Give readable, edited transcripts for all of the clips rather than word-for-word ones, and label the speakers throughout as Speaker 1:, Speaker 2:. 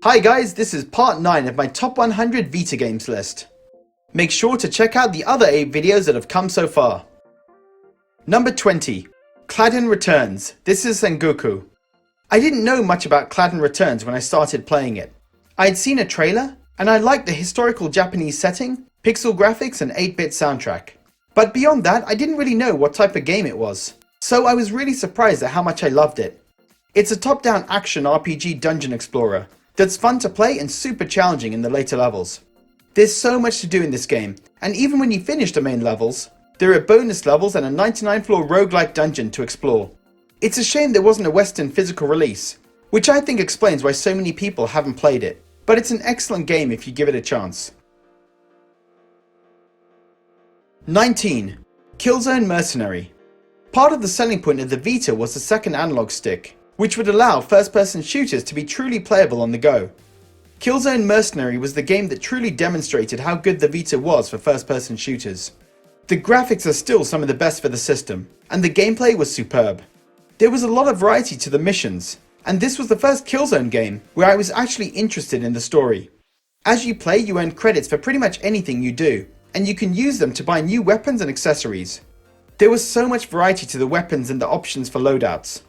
Speaker 1: Hi guys, this is part 9 of my top 100 Vita games list. Make sure to check out the other 8 videos that have come so far. Number 20. Cladun Returns. This is Sengoku. I didn't know much about Cladun Returns when I started playing it. I had seen a trailer, and I liked the historical Japanese setting, pixel graphics and 8-bit soundtrack. But beyond that, I didn't really know what type of game it was. So I was really surprised at how much I loved it. It's a top-down action RPG dungeon explorer that's fun to play and super challenging in the later levels. There's so much to do in this game, and even when you finish the main levels, there are bonus levels and a 99-floor roguelike dungeon to explore. It's a shame there wasn't a Western physical release, which I think explains why so many people haven't played it, but it's an excellent game if you give it a chance. 19. KILLZONE MERCENARY. Part of the selling point of the Vita was the second analog stick, which would allow first-person shooters to be truly playable on the go. KILLZONE MERCENARY was the game that truly demonstrated how good the Vita was for first-person shooters. The graphics are still some of the best for the system, and the gameplay was superb. There was a lot of variety to the missions, and this was the first KILLZONE game where I was actually interested in the story. As you play, you earn credits for pretty much anything you do, and you can use them to buy new weapons and accessories. There was so much variety to the weapons and the options for loadouts.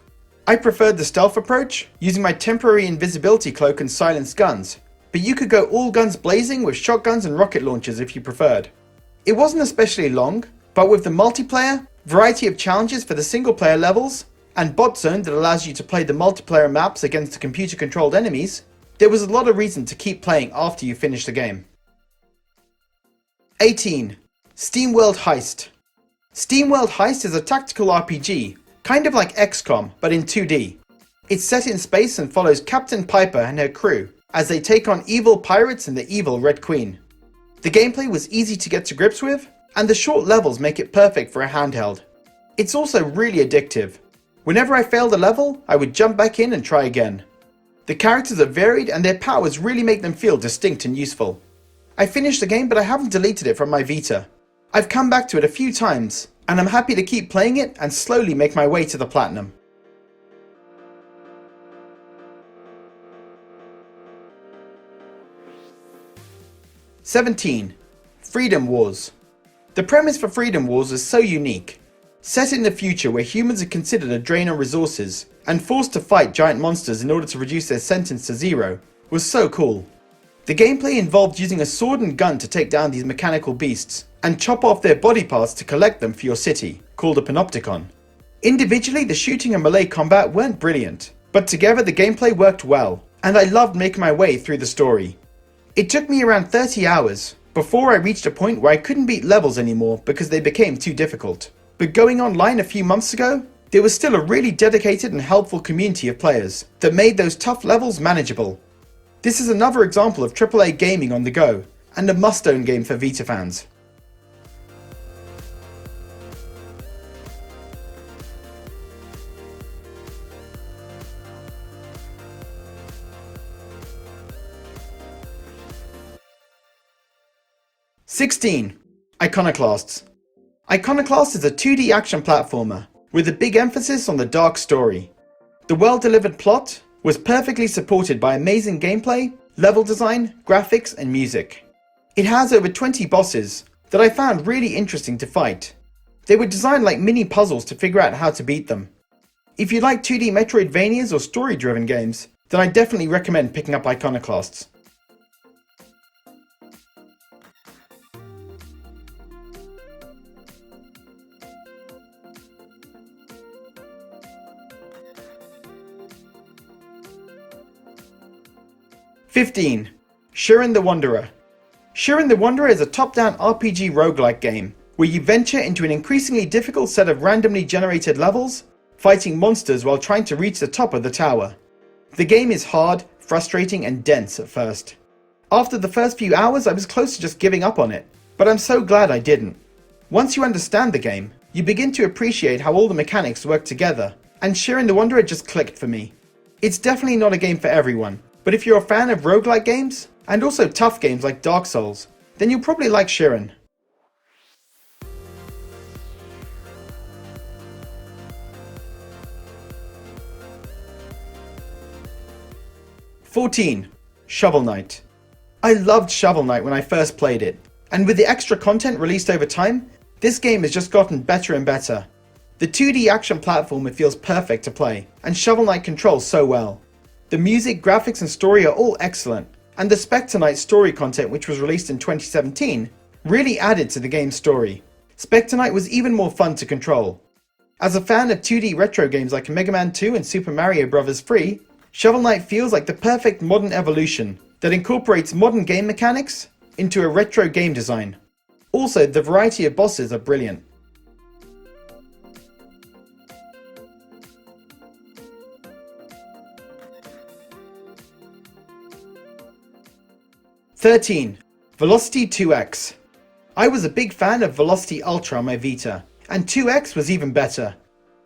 Speaker 1: I preferred the stealth approach, using my temporary invisibility cloak and silenced guns, but you could go all guns blazing with shotguns and rocket launchers if you preferred. It wasn't especially long, but with the multiplayer, variety of challenges for the single player levels, and bot zone that allows you to play the multiplayer maps against the computer controlled enemies, there was a lot of reason to keep playing after you finish the game. 18. SteamWorld HEIST. SteamWorld HEIST is a tactical RPG, kind of like XCOM, but in 2D. It's set in space and follows Captain Piper and her crew as they take on evil pirates and the evil Red Queen. The gameplay was easy to get to grips with, and the short levels make it perfect for a handheld. It's also really addictive. Whenever I failed a level, I would jump back in and try again. The characters are varied and their powers really make them feel distinct and useful. I finished the game, but I haven't deleted it from my Vita. I've come back to it a few times, and I'm happy to keep playing it and slowly make my way to the platinum. '17. Freedom Wars. The premise for Freedom Wars is so unique. Set in the future where humans are considered a drain on resources and forced to fight giant monsters in order to reduce their sentence to 0 was so cool. The gameplay involved using a sword and gun to take down these mechanical beasts and chop off their body parts to collect them for your city, called a panopticon. Individually, the shooting and melee combat weren't brilliant, but together the gameplay worked well, and I loved making my way through the story. It took me around 30 hours before I reached a point where I couldn't beat levels anymore because they became too difficult. But going online a few months ago, there was still a really dedicated and helpful community of players that made those tough levels manageable. This is another example of AAA gaming on the go, and a must-own game for Vita fans. '16. Iconoclasts. Iconoclasts is a 2D action platformer with a big emphasis on the dark story. The well-delivered plot was perfectly supported by amazing gameplay, level design, graphics, and music. It has over 20 bosses that I found really interesting to fight. They were designed like mini puzzles to figure out how to beat them. If you like 2D Metroidvanias or story-driven games, then I definitely recommend picking up Iconoclasts. '15. SHIREN the Wanderer. SHIREN the Wanderer is a top-down RPG roguelike game where you venture into an increasingly difficult set of randomly generated levels, fighting monsters while trying to reach the top of the tower. The game is hard, frustrating, and dense at first. After the first few hours, I was close to just giving up on it, but I'm so glad I didn't. Once you understand the game, you begin to appreciate how all the mechanics work together, and SHIREN the Wanderer just clicked for me. It's definitely not a game for everyone, but if you're a fan of roguelike games, and also tough games like Dark Souls, then you'll probably like SHIREN. 14. Shovel Knight. I loved Shovel Knight when I first played it, and with the extra content released over time, this game has just gotten better and better. The 2D action platformer feels perfect to play, and Shovel Knight controls so well. The music, graphics and story are all excellent, and the Spectre Knight story content, which was released in 2017, really added to the game's story. Spectre Knight was even more fun to control. As a fan of 2D retro games like Mega Man 2 and Super Mario Bros. 3, Shovel Knight feels like the perfect modern evolution that incorporates modern game mechanics into a retro game design. Also, the variety of bosses are brilliant. "13. Velocity 2X. I was a big fan of Velocity Ultra on my Vita, and 2X was even better.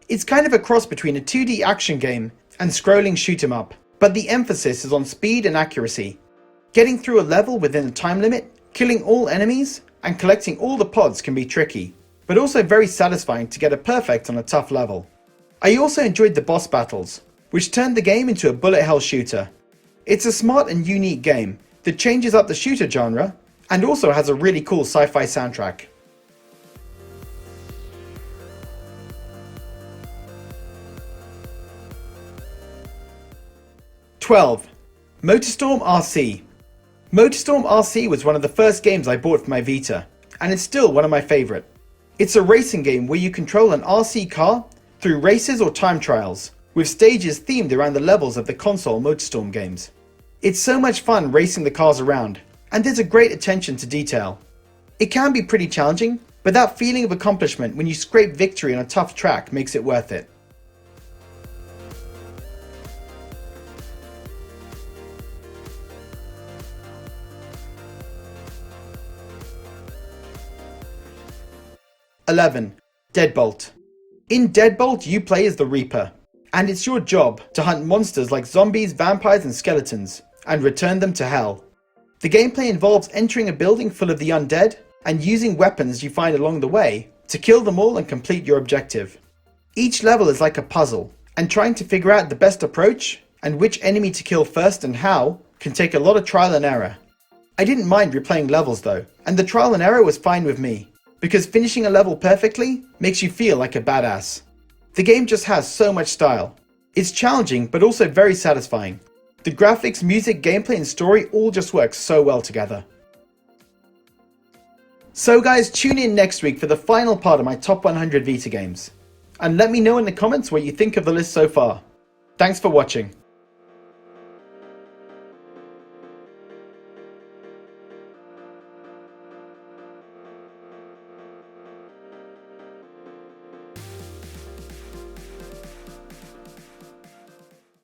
Speaker 1: It's kind of a cross between a 2D action game and scrolling shoot 'em up, but the emphasis is on speed and accuracy. Getting through a level within a time limit, killing all enemies, and collecting all the pods can be tricky, but also very satisfying to get a perfect on a tough level. I also enjoyed the boss battles, which turned the game into a bullet hell shooter. It's a smart and unique game that changes up the shooter genre and also has a really cool sci-fi soundtrack. "12. Motorstorm RC. Motorstorm RC was one of the first games I bought for my Vita, and it's still one of my favourite. It's a racing game where you control an RC car through races or time trials, with stages themed around the levels of the console Motorstorm games. It's so much fun racing the cars around, and there's a great attention to detail. It can be pretty challenging, but that feeling of accomplishment when you scrape victory on a tough track makes it worth it. "11. Deadbolt. In Deadbolt, you play as the Reaper, and it's your job to hunt monsters like zombies, vampires and skeletons, and return them to hell. The gameplay involves entering a building full of the undead, and using weapons you find along the way to kill them all and complete your objective. Each level is like a puzzle, and trying to figure out the best approach, and which enemy to kill first and how, can take a lot of trial and error. I didn't mind replaying levels though, and the trial and error was fine with me, because finishing a level perfectly makes you feel like a badass. The game just has so much style. It's challenging but also very satisfying. The graphics, music, gameplay and story all just work so well together." So guys, tune in next week for the final part of my top 100 Vita games. And let me know in the comments what you think of the list so far. Thanks for watching.